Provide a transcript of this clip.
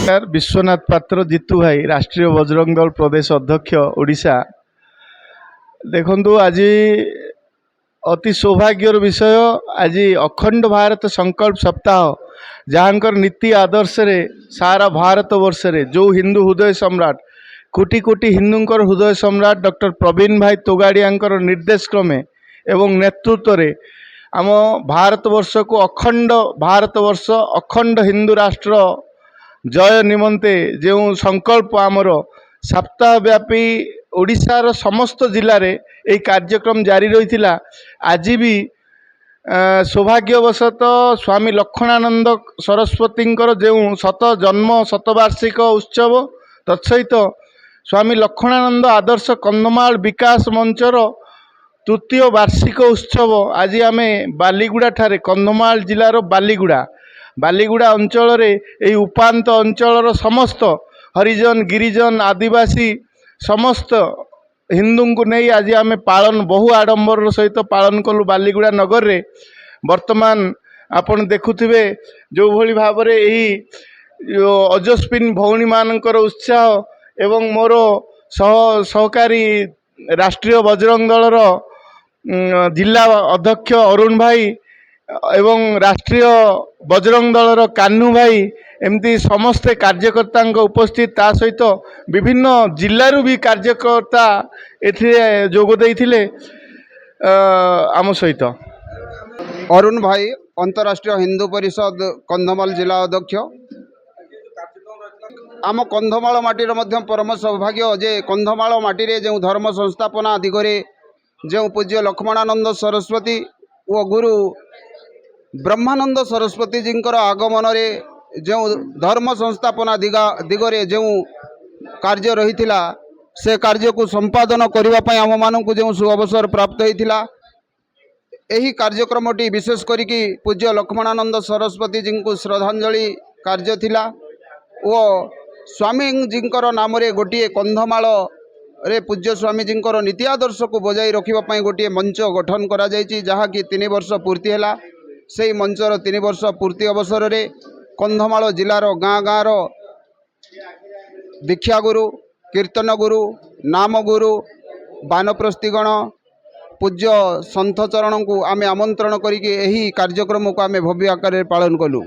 नमस्कार। विश्वनाथ पात्र जीतू भाई राष्ट्रीय बजरंग दल प्रदेश अध्यक्ष ओडिशा। देखंतु आज अति सौभाग्यर विषय आज अखंड भारत संकल्प सप्ताह जहाँकर नीति आदर्श रे सारा भारत वर्ष रे जो हिंदू हृदय सम्राट कोटि कोटि हिंदूंकर हृदय सम्राट डॉक्टर प्रवीण भाई तोगाड़ियांकर निर्देश क्रमे एवं नेतृत्व रे आम भारतवर्ष को अखंड भारतवर्ष अखंड हिंदू राष्ट्र जय निमंते जो संकल्प आमर सप्ताहव्यापी ओडिशार समस्त जिले में यह कार्यक्रम जारी रही। आज भी सौभाग्यवशत स्वामी लक्ष्मणानंद सरस्वती जो शत जन्म शतवार्षिक उत्सव तत्सहित स्वामी लक्ष्मणानंद आदर्श कंधमाल विकास मंचर तृतीय वार्षिक उत्सव आज आम बालीगुड़ा ठारे कंधमाल जिलार बालीगुड़ा अंचल रे यही उपांत अंचल समस्त हरिजन गिरिजन आदिवासी समस्त हिंदू को नहीं आज आम पालन बहु आडंबर सहित पालन कलु बालीगुड़ा नगर रे। वर्तमान आपण देखुथिबे जो भली भाव रे यही अजस्विन भौणी मानकर उत्साह एवं मोर सहकारी राष्ट्रीय बजरंग दलर जिला अध्यक्ष अरुण भाई एवं राष्ट्रीय बजरंग दलर कान्हू भाई एमती समस्ते कार्यकर्ता उपस्थित ता सहित विभिन्न जिलूर भी कार्यकर्ता एथिरे जोग देइथिले। आम सहित अरुण भाई अंतरराष्ट्रीय हिंदू परिषद कंधमाल जिला अध्यक्ष। आम कंधमाल माटीर मध्य परम सौभाग्य जे कंधमाल माटी जो धर्म संस्थापना दिगरे जो पूज्य लक्ष्मणानंद सरस्वती व गुरु ब्रह्मानंद सरस्वती जींकर आगमन रे जो धर्म संस्थापना दिगरे जो कार्य रही से कार्य को संपादन करने आम मानक जो सुअवसर प्राप्त होता यही कार्यक्रमटी विशेष करिकी पूज्य लक्ष्मणानंद सरस्वती जी को श्रद्धांजलि कार्य थिला वो स्वामी जींकर नाम रे गोटे कंधमाल रे पूज्य स्वामी जींकर नीति आदर्श को बजाई रखिबा गोटे मंच गठन करा जायछि जहाँकि 3 वर्ष पूर्ति है। से मंचर 3 वर्ष पूर्ति अवसर रे कंधमाल जिलार गाँ गाँर दीक्षा गुरु कीर्तन गुरु नाम गुरु बानप्रस्थिगण पूज्य सन्थ चरण को आमे आमंत्रण करिके एही कार्यक्रम को आमे भव्य आकार पालन कलु।